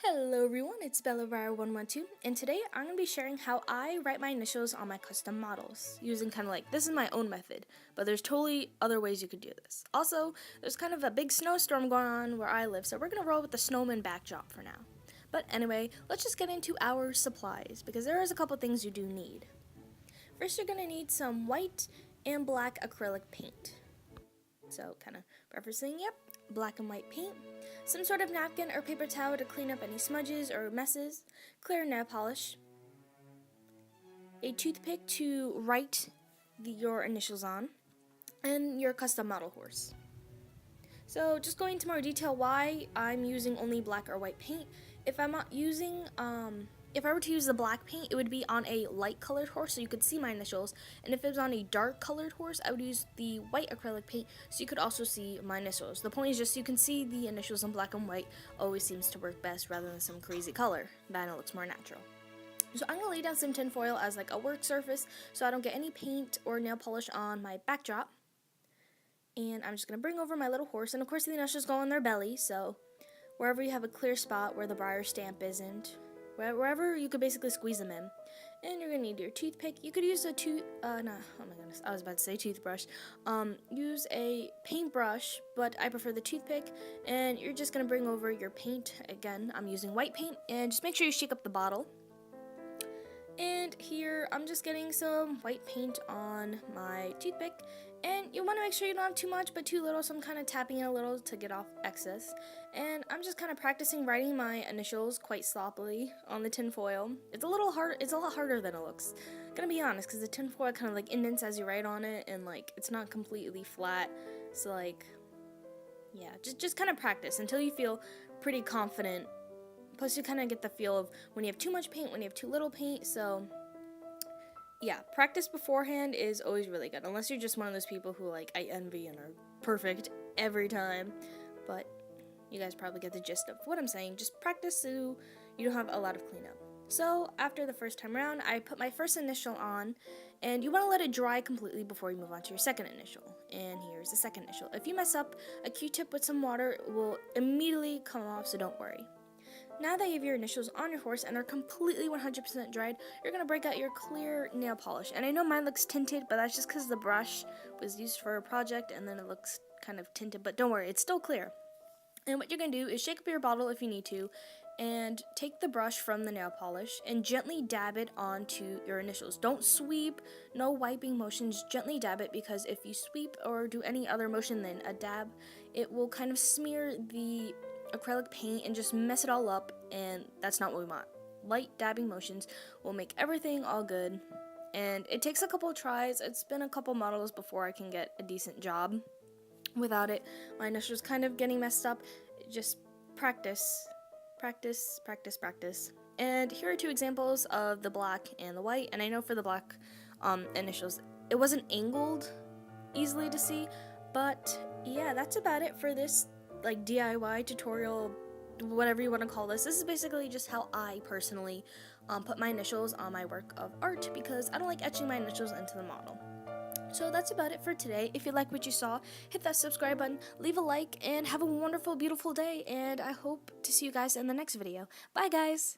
Hello everyone, it's BellaVire112, and today I'm going to be sharing how I write my initials on my custom models, using kind of like, this is my own method, but there's totally other ways you could do this. Also, there's kind of a big snowstorm going on where I live, so we're going to roll with the snowman backdrop for now. But anyway, let's just get into our supplies, because there is a couple things you do need. First, you're going to need some white and black acrylic paint. So, kind of referencing, yep, black and white paint, some sort of napkin or paper towel to clean up any smudges or messes, clear nail polish, a toothpick to write your initials on, and your custom model horse. So, just going into more detail why I'm using only black or white paint. If I'm not using, if I were to use the black paint, it would be on a light colored horse so you could see my initials, and if it was on a dark colored horse, I would use the white acrylic paint so you could also see my initials. The point is just you can see the initials in black and white always seems to work best rather than some crazy color. That it looks more natural. So I'm going to lay down some tin foil as like a work surface so I don't get any paint or nail polish on my backdrop. And I'm just going to bring over my little horse, and of course the initials go on their belly, so wherever you have a clear spot where the briar stamp isn't, wherever you could basically squeeze them in. And you're gonna need your toothpick. You could use a oh my goodness, I was about to say toothbrush. Use a paintbrush, but I prefer the toothpick. And you're just gonna bring over your paint. Again, I'm using white paint, and just make sure you shake up the bottle. And here, I'm just getting some white paint on my toothpick. And you want to make sure you don't have too much, but too little, so I'm kind of tapping it a little to get off excess. And I'm just kind of practicing writing my initials quite sloppily on the tin foil. It's a little hard. It's a lot harder than it looks. Gonna be honest, because the tin foil kind of like indents as you write on it, and like it's not completely flat. So like, yeah, just kind of practice until you feel pretty confident. Plus, you kind of get the feel of when you have too much paint, when you have too little paint. So yeah, practice beforehand is always really good, unless you're just one of those people who like I envy and are perfect every time. But you guys probably get the gist of what I'm saying. Just practice so you don't have a lot of cleanup. So after the first time around, I put my first initial on, and you want to let it dry completely before you move on to your second initial. And here's the second initial. If you mess up, a Q-tip with some water will immediately come off, so don't worry. Now that you have your initials on your horse and are completely 100% dried, you're going to break out your clear nail polish. And I know mine looks tinted, but that's just because the brush was used for a project and then it looks kind of tinted. But don't worry, it's still clear. And what you're going to do is shake up your bottle if you need to, and take the brush from the nail polish and gently dab it onto your initials. Don't sweep, no wiping motions, gently dab it, because if you sweep or do any other motion than a dab, it will kind of smear the acrylic paint and just mess it all up, and that's not what we want. Light dabbing motions will make everything all good, and it takes a couple tries. It's been a couple models before I can get a decent job without it. My initials kind of getting messed up. Just practice. And here are two examples of the black and the white, and I know for the black initials it wasn't angled easily to see, but yeah, that's about it for this like DIY tutorial, whatever you want to call this. This is basically just how I personally put my initials on my work of art, because I don't like etching my initials into the model. So that's about it for today. If you like what you saw, hit that subscribe button, leave a like, and have a wonderful, beautiful day, and I hope to see you guys in the next video. Bye guys!